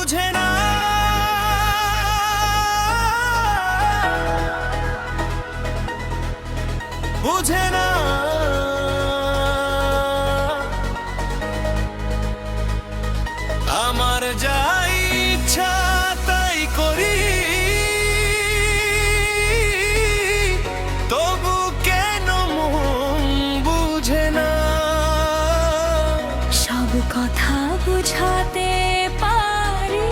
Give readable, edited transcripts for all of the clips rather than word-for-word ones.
বুঝে না, বুঝে না। আমার যা ইচ্ছা তাই করি, তবু কেন মন বুঝে না। সব কথা বুঝাতে পারি,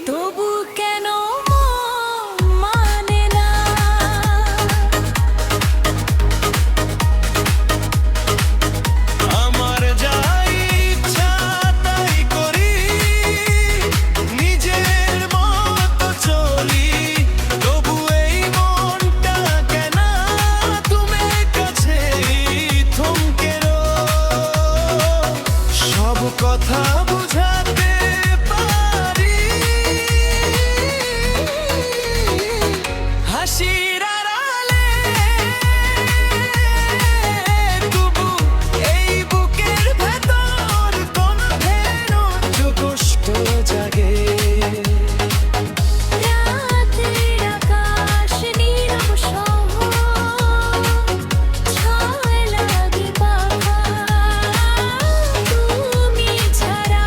তবু কেন মন মানে না। আমার যা ইচ্ছা তাই করি, নিজের মতো চলি, তবু এই মনটা কেন তুমি কাছে থমকে রয়। সব কথা বুঝাতে পারি, হাসির আড়ালে, তবু এই বুকের ভেতর কোন কষ্ট জাগে। রাতের আকাশ নীরব শহর, ছয় লাগে পাখা, তুমি ছাড়া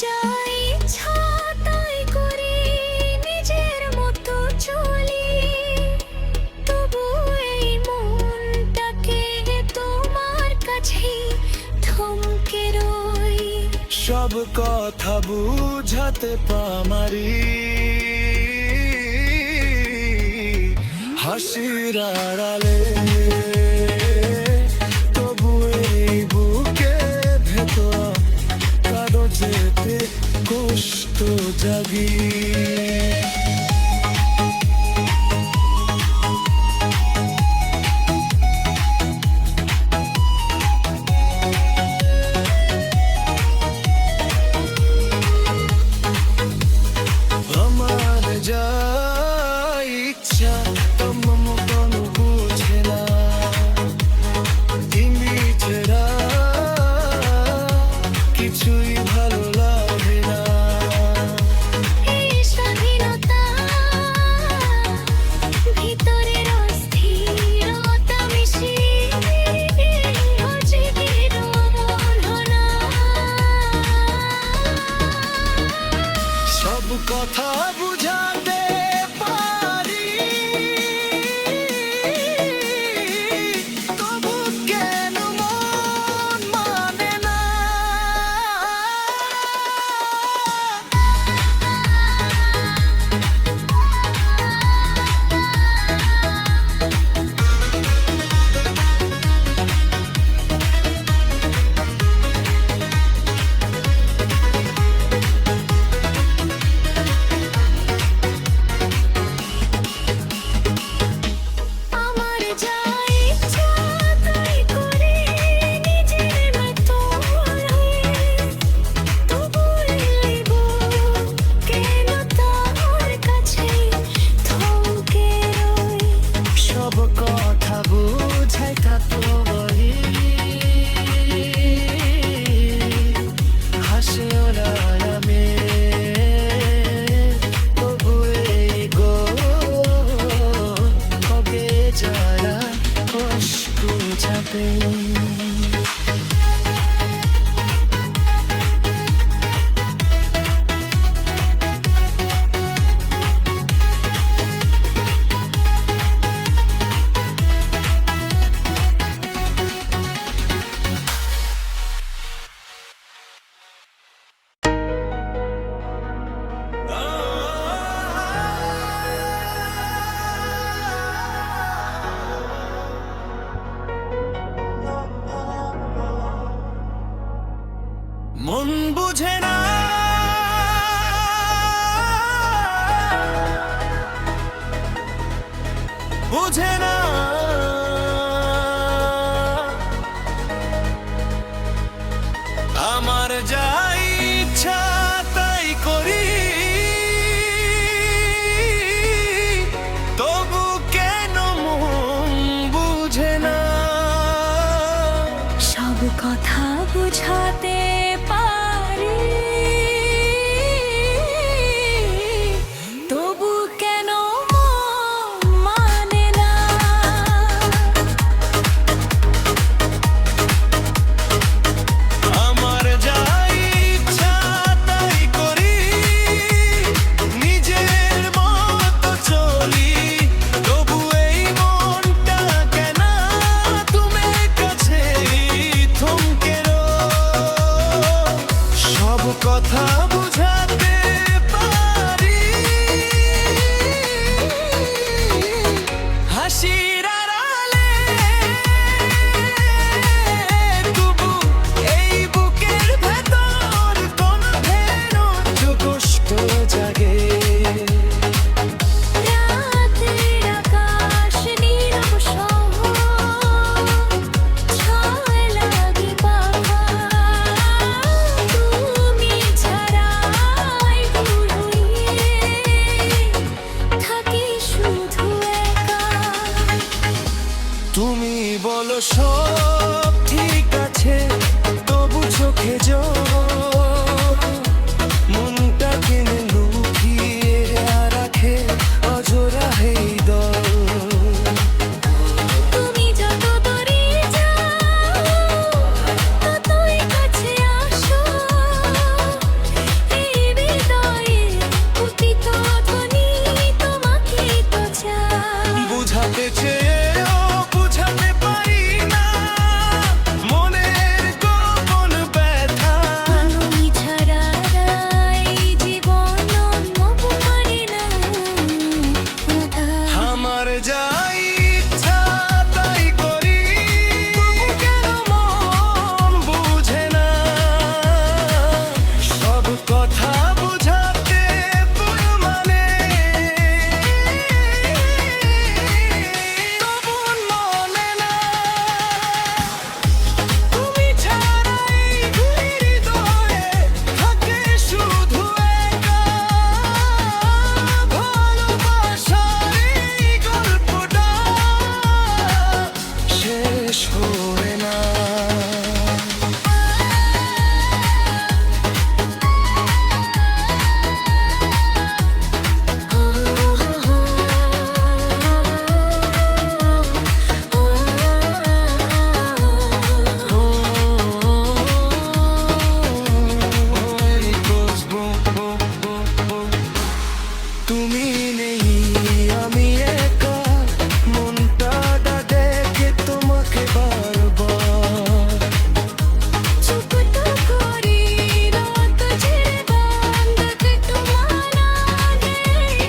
যা ইচ্ছা তাই করি, নিজের মতো চলি, তবু এই মনটাকে তোমার কাছে থমকে রই। সব কথা বুঝাতে পারি, হাসির আড়ালে তবু এই বুকে ভেতর কারো যেতে কষ্ট জাগি। আমার যা ইচ্ছা তোমার কোনো বুঝে না, তুমি ছাড়া কিছুই ভালো লাগে না। এই স্বাধীনতা, ভিতরের অস্থিরতা মিশিয়ে অজীবের মোহনা। সব কথা বুঝাতে পারি, তবু কেন মন মানে না। আমার যা ইচ্ছা তাই করি, নিজের মতো হয়ে, তবু এই বুক কেন তার কাছে থমকে রই। সব কথা বুঝাইতা তো বলি, হাসে ওরা নামে তবু এই গো কবে যারা কষ্ট যাবে। মন বুঝে না, বুঝে না, আমার যা ইচ্ছা তাই করি, তবু কেন মন বুঝে না। সব কথা বুঝাতে পারি, তবু কেন মন মানে না। আমার যা ইচ্ছা তাই করি, নিজের মতো চলি, তবু এই মনটা কেন তুমি কাছে থমকে রই। সব কথা বুঝাতে পারি, হাসির আড়ালে তবু এই বুকের ভেতর কোন কষ্ট জাগে। রাতের আকাশ নীরব শহর, ছয় লাগে পাখা, তুমি ছাড়া কথা